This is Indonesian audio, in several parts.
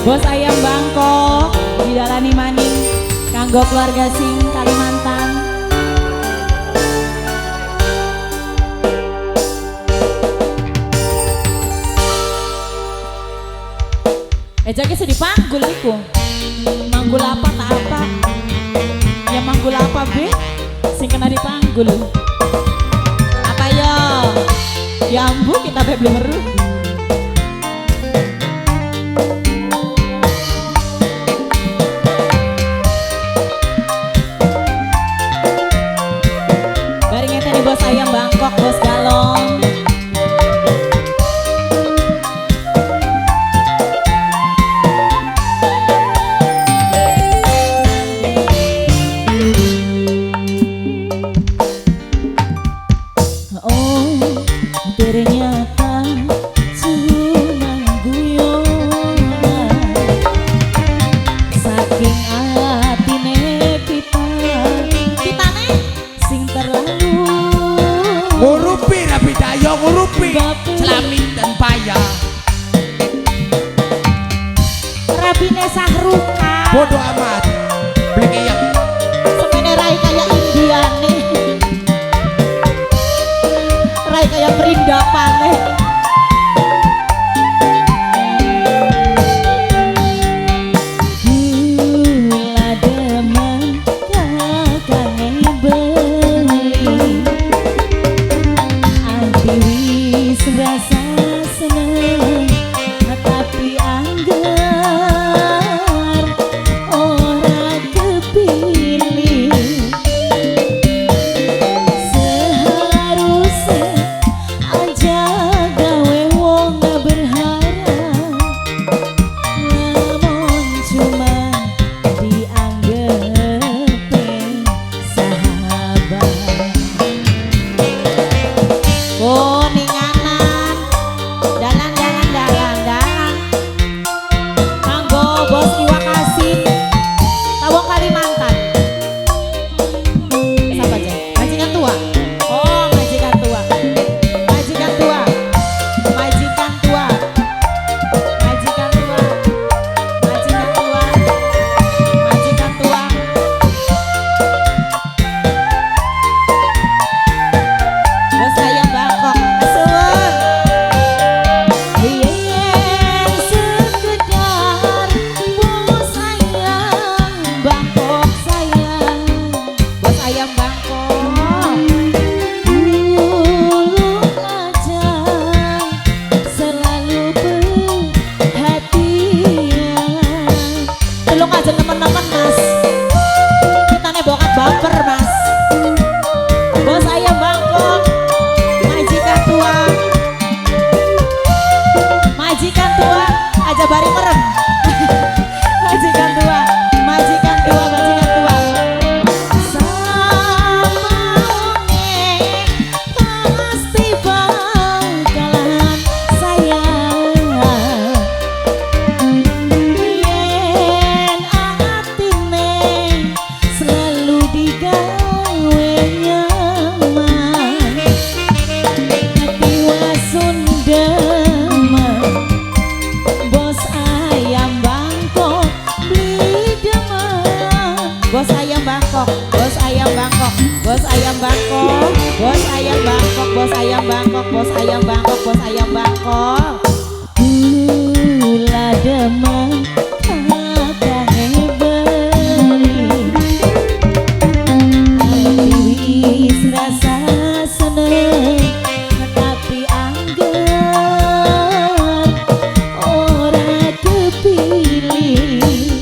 Bos Ayam Bangkok didalani maning kanggo keluarga sing Kalimantan. Jaki sedih panggul iku. Manggul apa tak apa. Ya manggul apa be? Sing kena dipanggul. Apa yo? Ya ambu kita be belum meru. Bos Ayam Bangkok, Bos Galong. Oh, ternyata cuma guyonan. Saking atine kita nih sing terlalu ngurupi Rabi Dayo, ngurupi Celamin dan Payah. Rabine Sahruka Bodoh amat. Beli yang semene rai kayak Indian nih. Rai kayak perindapan nih. Gula demen kakane beli wis rasa seneng tapi anggar ora kepilih. Seharusnya aja gawe wong berharap, namun cuma dianggep sahabat. Kuninganan, dalan kanggo Bos Iwa Kasim, Tawang Kalimantan. Siapa aja? Majikan tua. Oh, majikan tua. Majikan tua. Majikan tua. Majikan tua. Majikan tua. Majikan tua. Bos Ayam Bangkok. Teman-teman mas, kita nebokat baper mas. Bos Ayam Bangkok, majikan tua, majikan tua, aja bari merem. Majikan tua, majikan tua, majikan tua. Samonge pasti bakalan sayang. Selalu digawe nyaman, hati wasun demen. Bos Ayam Bangkok beli demen. Bos Ayam Bangkok, Bos Ayam Bangkok, Bos Ayam Bangkok, Bos Ayam Bangkok, Bos Ayam Bangkok, Bos Ayam Bangkok, Bos Ayam Bangkok. Gula demen rasa seneng tapi anggar ora kepilih.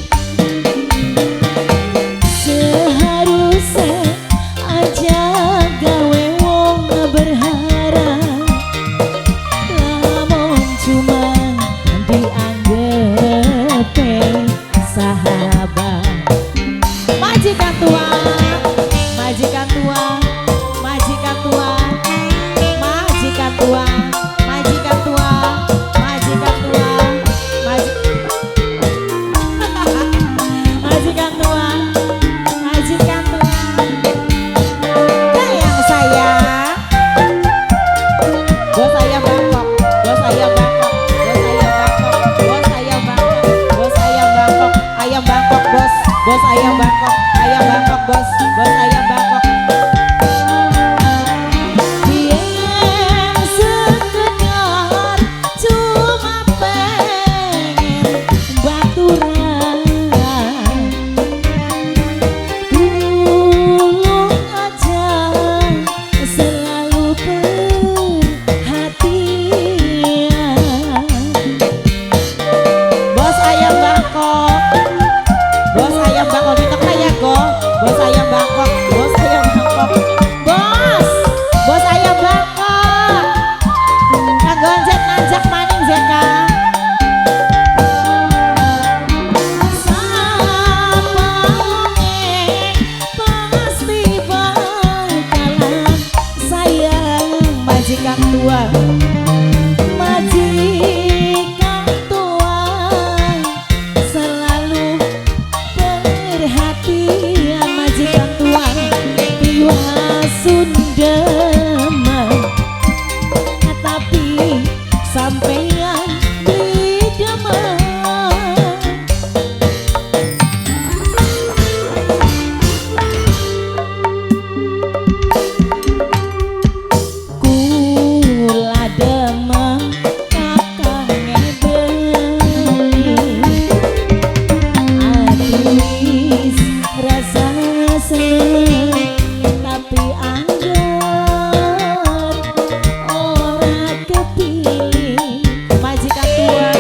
Seharusnya aja gawe wong berharap, namun bos ayam Bangkok bos ayam Bangkok. Biar sekedar cuma pengen baturan, tulung aja selalu perhatian. Bos ayam Bangkok di tengah ya go. Bos ayam Bangkok, bos ayam Bangkok, bos ayam Bangkok. Kagonjet nanjak maning zeka. Sapone pasti bakalan sayang majikan tua. Majikan tua selalu perhatian majikan tua. Tiwa Sunda mah tapi sampeyan beda mah. Kula demam kakang ngebeli atis rasa seneng tapi anggar ora kepilih majikan tua.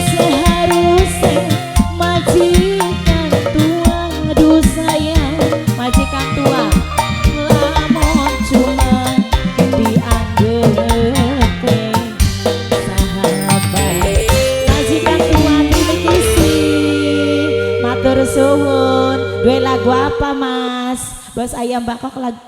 Seharusnya majikan tua, aduh sayang majikan tua, lamun cuma dianggep sahabat. Majikan tua miliki matur suwun. Dua lagu apa mas? Bos ayam Bangkok lagu